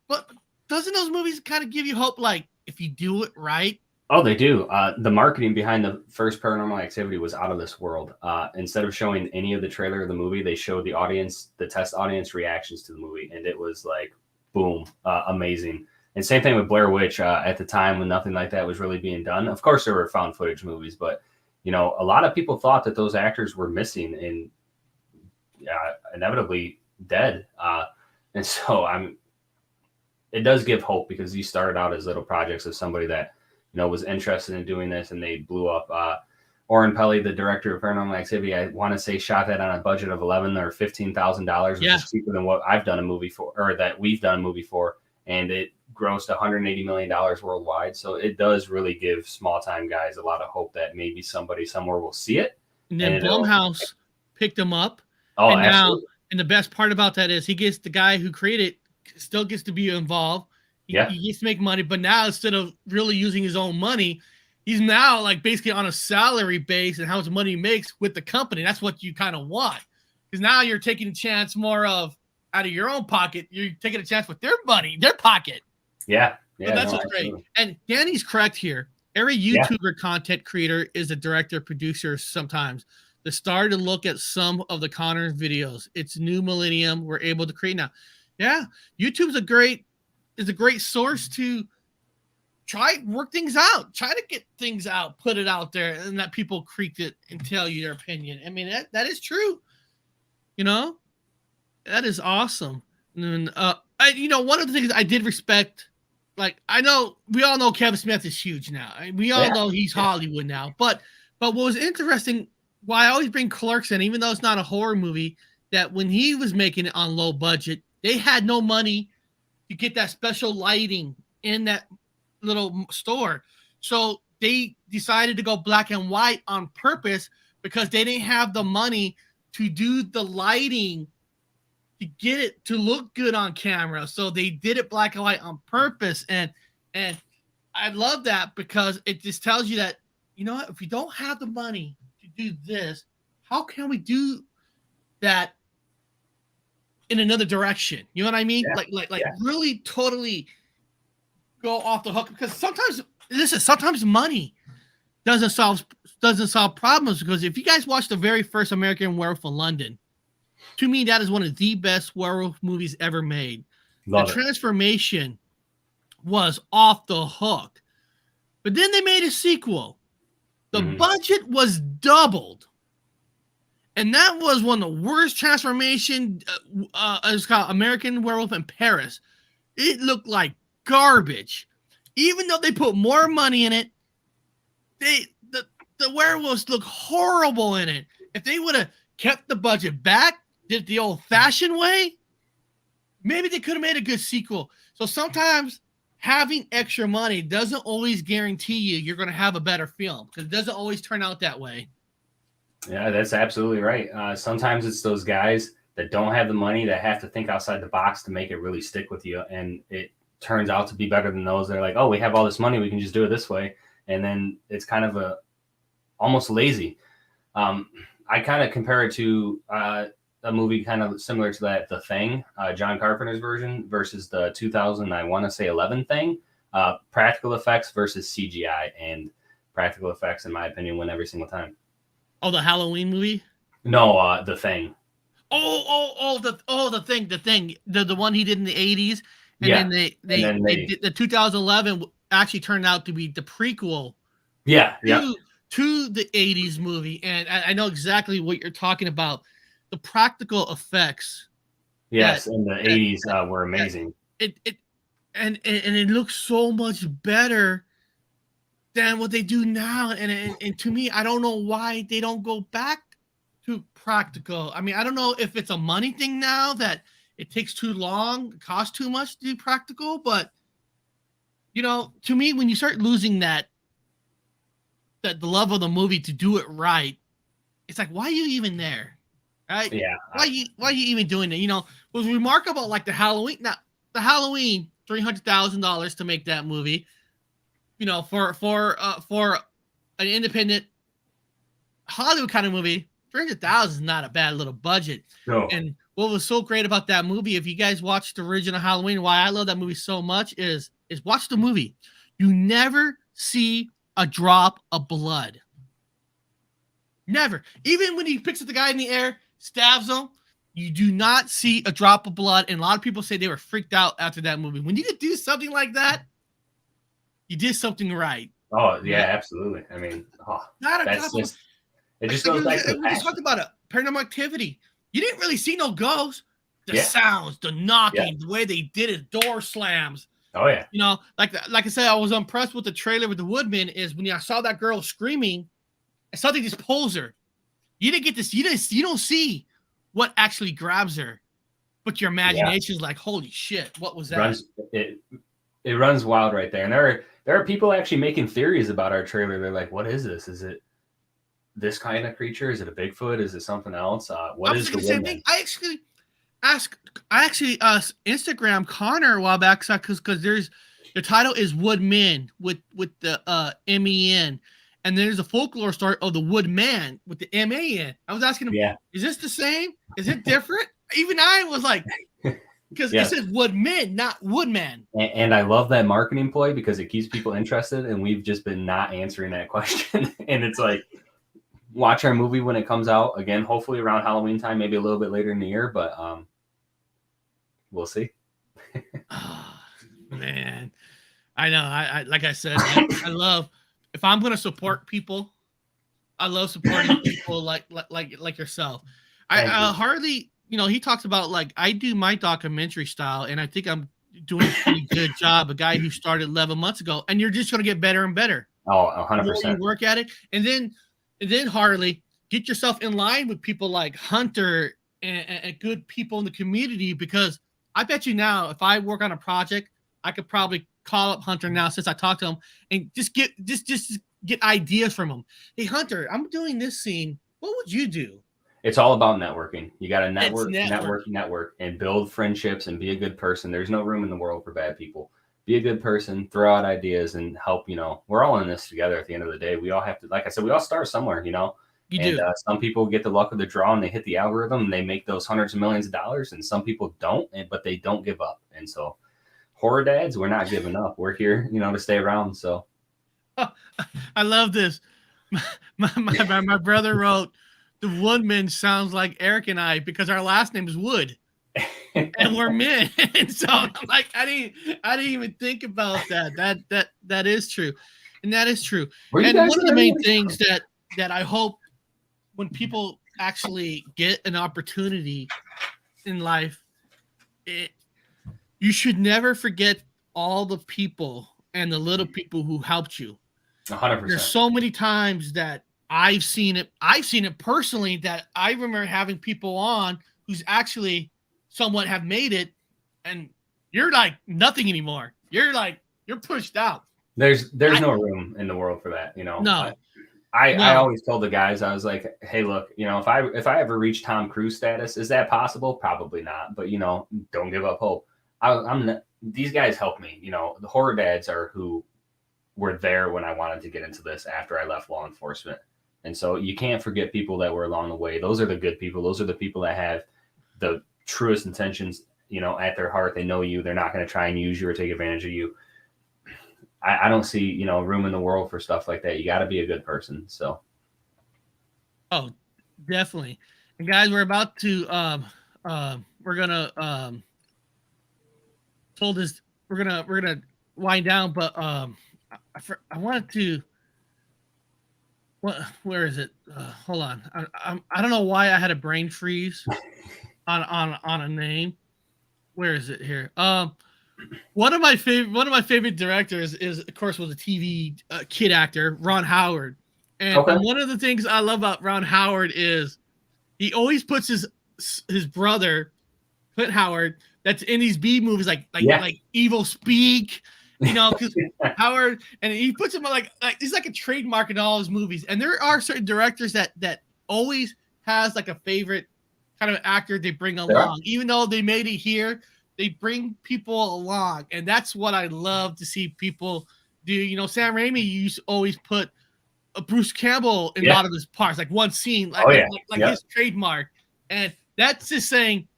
doesn't those movies kind of give you hope, like, if you do it right? Oh, they do. The marketing behind the first Paranormal Activity was out of this world. Instead of showing any of the trailer of the movie, they showed the test audience reactions to the movie, and it was like, boom, amazing. And same thing with Blair Witch. At the time when nothing like that was really being done, of course there were found footage movies, but a lot of people thought that those actors were missing and inevitably dead. And so it does give hope, because these started out as little projects of somebody that was interested in doing this, and they blew up. Oren Peli, the director of Paranormal Activity, I want to say shot that on a budget of $11,000 or $15,000, which is cheaper than what I've done a movie for, or that we've done a movie for, and it grossed $180 million worldwide. So it does really give small time guys a lot of hope that maybe somebody somewhere will see it. And then Blumhouse picked them up. Oh, and absolutely. And the best part about that is the guy who created it still gets to be involved. He gets to make money, but now instead of really using his own money, he's now like basically on a salary base and how much money he makes with the company. That's what you kind of want, because now you're taking a chance more of out of your own pocket. You're taking a chance with their money, their pocket. Yeah. So that's what's great. And Danny's correct here. Every YouTuber content creator is a director, producer sometimes. They started to look at some of the Connor videos. It's new millennium. We're able to create now. Yeah, YouTube's a great source to try work things out, try to get things out, put it out there, and let people critique it and tell you their opinion. I mean, that is true. That is awesome. And one of the things I did respect, like, I know we all know Kevin Smith is huge now. We all know he's Hollywood now. But what was interesting, why I always bring Clerks in, even though it's not a horror movie, that when he was making it on low budget, they had no money to get that special lighting in that little store. So they decided to go black and white on purpose, because they didn't have the money to do the lighting to get it to look good on camera. So they did it black and white on purpose. And I love that, because it just tells you that, if we don't have the money to do this, how can we do that in another direction? You know what I mean? Really totally go off the hook, because sometimes money doesn't solve problems. Because if you guys watch the very first American Werewolf in London, to me that is one of the best werewolf movies ever made. The transformation was off the hook. But then they made a sequel. The budget was doubled. And that was one of the worst transformation. It's called American Werewolf in Paris. It looked like garbage. Even though they put more money in it, the werewolves look horrible in it. If they would have kept the budget back, did it the old-fashioned way, maybe they could have made a good sequel. So sometimes having extra money doesn't always guarantee you're going to have a better film, because it doesn't always turn out that way. Yeah, that's absolutely right. Sometimes it's those guys that don't have the money that have to think outside the box to make it really stick with you. And it turns out to be better than those that are like, oh, we have all this money, we can just do it this way. And then it's kind of almost lazy. I kind of compare it to a movie kind of similar to that, The Thing, John Carpenter's version versus the 2011 Thing, practical effects versus CGI. And practical effects, in my opinion, win every single time. Oh, the Halloween movie? No, The Thing. The thing, the one he did in the 80s, and Yeah. then they did, the 2011 actually turned out to be the prequel. Yeah, to the 80s movie, and I know exactly what you're talking about. The practical effects. Yes, in the 80s were amazing. And it looks so much better than what they do now. And to me, I don't know why they don't go back to practical. I mean, I don't know if it's a money thing now that it takes too long, it costs too much to do practical, but to me, when you start losing that the love of the movie to do it right, it's like, why are you even there? Right? Yeah. Why are you even doing it? What was remarkable, like the Halloween, $300,000 to make that movie, for an independent Hollywood kind of movie, $300,000 is not a bad little budget. No. And what was so great about that movie, if you guys watched the original Halloween, why I love that movie so much is watch the movie. You never see a drop of blood. Never. Even when he picks up the guy in the air, stabs him, you do not see a drop of blood. And a lot of people say they were freaked out after that movie. When you could do something like that, you did something right. Oh, yeah, absolutely. I mean, it just goes back to the we just talked about it. Paranormal Activity. You didn't really see no ghosts. The sounds, the knocking, the way they did it, door slams. Oh, yeah. Like I said, I was impressed with the trailer with the Woodman is when I saw that girl screaming, something just pulls her. You didn't get this. You don't see what actually grabs her, but your imagination is like, holy shit, what was that? It runs wild right there. And there are people actually making theories about our trailer. They're like, what is this? Is it this kind of creature? Is it a Bigfoot? Is it something else? What is the same thing? I actually Instagram Connor a while back because there's the title is Woodman with the MEN, and there's a folklore story of the Woodman with the MAN. I was asking him, is this the same? Is it different? Even I was like, because it says Woodman, not Woodman. And I love that marketing ploy because it keeps people interested, and we've just been not answering that question. And it's like, watch our movie when it comes out again, hopefully around Halloween time, maybe a little bit later in the year, but we'll see. Oh, man, I know. I like I said, I love, if I'm going to support people, I love supporting people like yourself. Harley, he talks about, like, I do my documentary style, and I think I'm doing a pretty good job. A guy who started 11 months ago, and you're just going to get better and better. Oh, 100%. You work at it, and then Harley, get yourself in line with people like Hunter and good people in the community, because I bet you now, if I work on a project, I could probably call up Hunter now since I talked to him and just get ideas from him. Hey, Hunter, I'm doing this scene. What would you do? It's all about networking. You got to network, and build friendships and be a good person. There's no room in the world for bad people. Be a good person, throw out ideas, and help. We're all in this together at the end of the day. We all have to, like I said, we all start somewhere, some people get the luck of the draw and they hit the algorithm and they make those hundreds of millions of dollars, and some people don't, but they don't give up. And so horror dads, we're not giving up. We're here, to stay around. So I love this. My brother wrote, the Woodman sounds like Eric and I because our last name is Wood. And we're men. And so I'm like, I didn't even think about that. That is true. And that is true. And one of the main things that I hope when people actually get an opportunity in life, you should never forget all the people and the little people who helped you. 100%. There's so many times that I've seen it personally, that I remember having people on who's actually somewhat have made it, and you're like nothing anymore. You're pushed out. There's no room in the world for that, No. I always told the guys, I was like, hey, look, if I ever reach Tom Cruise status, is that possible? Probably not. But don't give up hope. These guys helped me. The horror dads are who were there when I wanted to get into this after I left law enforcement. And so you can't forget people that were along the way. Those are the good people. Those are the people that have the truest intentions, at their heart. They know you. They're not going to try and use you or take advantage of you. I don't see, you know, room in the world for stuff like that. You got to be a good person. So. Oh, definitely. And guys, we're about to we're gonna told us we're gonna wind down, but I wanted to. What? Where is it? Hold on. I don't know why I had a brain freeze on a name. Where is it here? One of my favorite directors is, of course, was a TV kid actor, Ron Howard. And one of the things I love about Ron Howard is he always puts his brother, Clint Howard, that's in these B movies like Evil Speak, you know, because Howard, and he puts him like he's like a trademark in all his movies. And there are certain directors that always has like a favorite kind of actor they bring along, even though they made it here. They bring people along, and that's what I love to see people do. You know, Sam Raimi used to always put Bruce Campbell in a lot of his parts, like one scene, like his trademark. And that's just saying,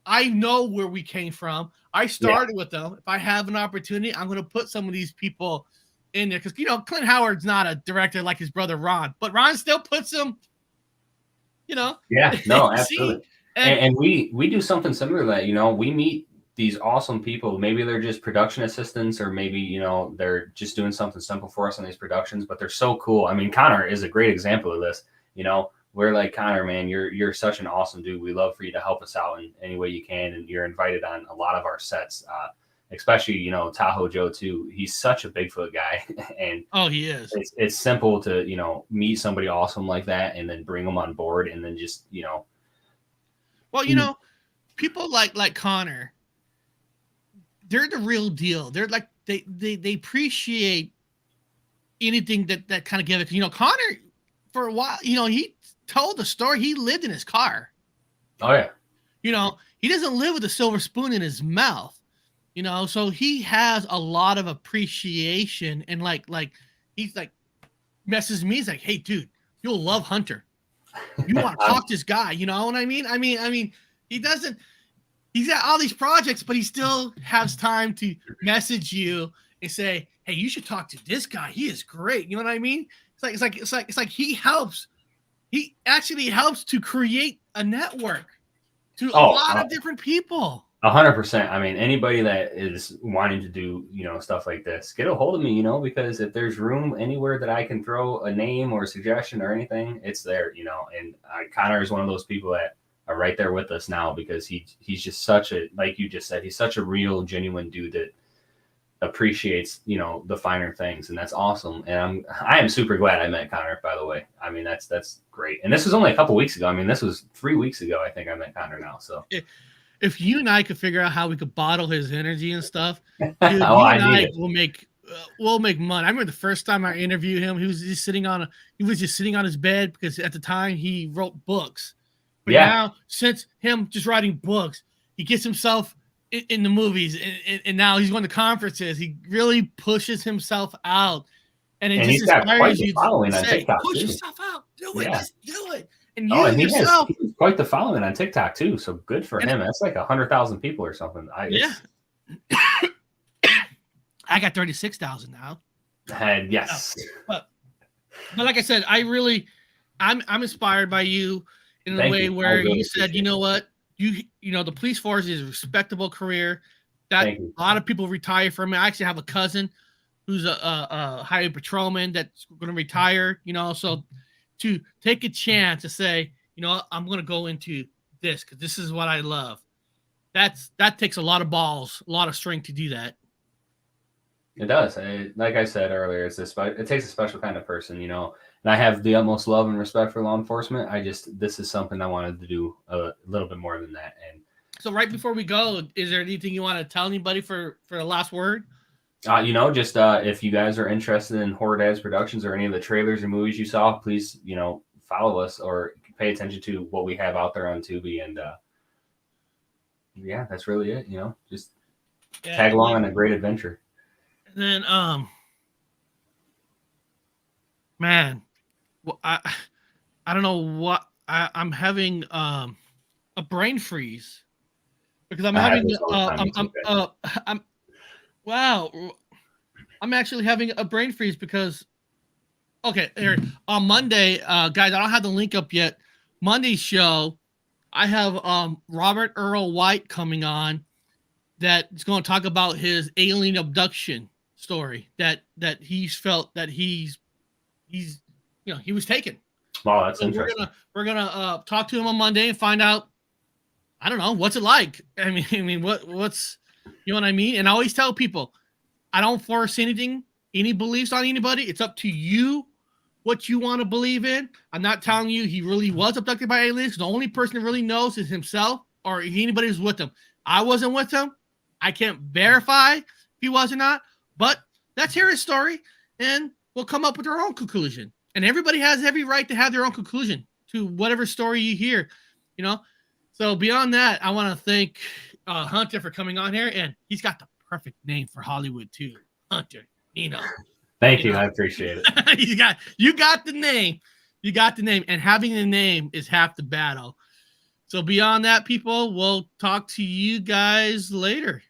I know where we came from. I started with them. If I have an opportunity, I'm going to put some of these people in there because, you know, Clint Howard's not a director like his brother Ron, but Ron still puts him, you know. Yeah, no, absolutely. And we do something similar to that, you know, we meet these awesome people. Maybe they're just production assistants, or maybe, you know, they're just doing something simple for us on these productions, but they're so cool. I mean, Connor is a great example of this. You know, we're like, Connor, man, you're such an awesome dude. We love for you to help us out in any way you can. And you're invited on a lot of our sets, especially, you know, Tahoe Joe too. He's such a Bigfoot guy. And he is. It's simple to, you know, meet somebody awesome like that and then bring them on board and then just, you know. Well, you know, people like Connor, they're the real deal. They're like they appreciate anything that kind of give it. You know, Connor, for a while, you know, he told the story. He lived in his car. Oh yeah. You know, he doesn't live with a silver spoon in his mouth. You know, so he has a lot of appreciation, and like he's like messages me. He's like, "Hey, dude, you'll love Hunter. You want to talk to this guy?" You know what I mean? I mean, he doesn't. He's got all these projects, but he still has time to message you and say, "Hey, you should talk to this guy. He is great." You know what I mean? It's like he helps. He actually helps to create a network to a lot of different people. 100%. I mean, anybody that is wanting to do, you know, stuff like this, get a hold of me, you know, because if there's room anywhere that I can throw a name or a suggestion or anything, it's there, you know. And Connor is one of those people that are right there with us now because he's just such a, like you just said, he's such a real, genuine dude that appreciates, you know, the finer things, and that's awesome. And I am super glad I met Connor, by the way. I mean, that's great. And this was only a couple weeks ago. I mean, this was 3 weeks ago, I think I met Connor now. So if you and I could figure out how we could bottle his energy and stuff, dude, you and I will make money. I remember the first time I interviewed him, he was just sitting on his bed because at the time he wrote books. But now, since him just writing books, he gets himself in the movies, and now he's going to conferences. He really pushes himself out, and it just inspires you to say, "Push yourself out, do it, just do it." And you yourself, he has quite the following on TikTok too. So good for him. That's like 100,000 people or something. I got 36,000 now. And yes, but like I said, I'm inspired by you in a way where you said, you know what, you know, the police force is a respectable career that a lot of people retire from. I actually have a cousin who's a highway patrolman that's going to retire, you know, so to take a chance to say, you know, I'm going to go into this because this is what I love. That takes a lot of balls, a lot of strength to do that. It does. Like I said earlier, it takes a special kind of person, you know, and I have the utmost love and respect for law enforcement. This is something I wanted to do a little bit more than that. And so right before we go, is there anything you want to tell anybody for the last word? You know, just if you guys are interested in Horror Dads Productions or any of the trailers or movies you saw, please, you know, follow us or pay attention to what we have out there on Tubi. And yeah, that's really it. You know, just tag along on a great adventure. And then, man, well, I don't know what I'm having a brain freeze because I'm having wow. I'm actually having a brain freeze because, okay, here, on Monday, guys, I don't have the link up yet. Monday's show, I have Robert Earl White coming on that is going to talk about his alien abduction story that he's felt that he's he was taken. Wow, that's So interesting. we're gonna talk to him on Monday and find out. I don't know what's it like. I mean, what's you know what I mean? And I always tell people, I don't force anything, any beliefs on anybody. It's up to you what you want to believe in. I'm not telling you he really was abducted by aliens. The only person that really knows is himself or anybody who's with him. I wasn't with him. I can't verify if he was or not, but let's hear his story and we'll come up with our own conclusion. And everybody has every right to have their own conclusion to whatever story you hear, you know? So beyond that, I want to thank Hunter for coming on here, and he's got the perfect name for Hollywood too, Hunter Nino. Thank you. I appreciate it. you got the name. You got the name, and having the name is half the battle. So beyond that, people, we'll talk to you guys later.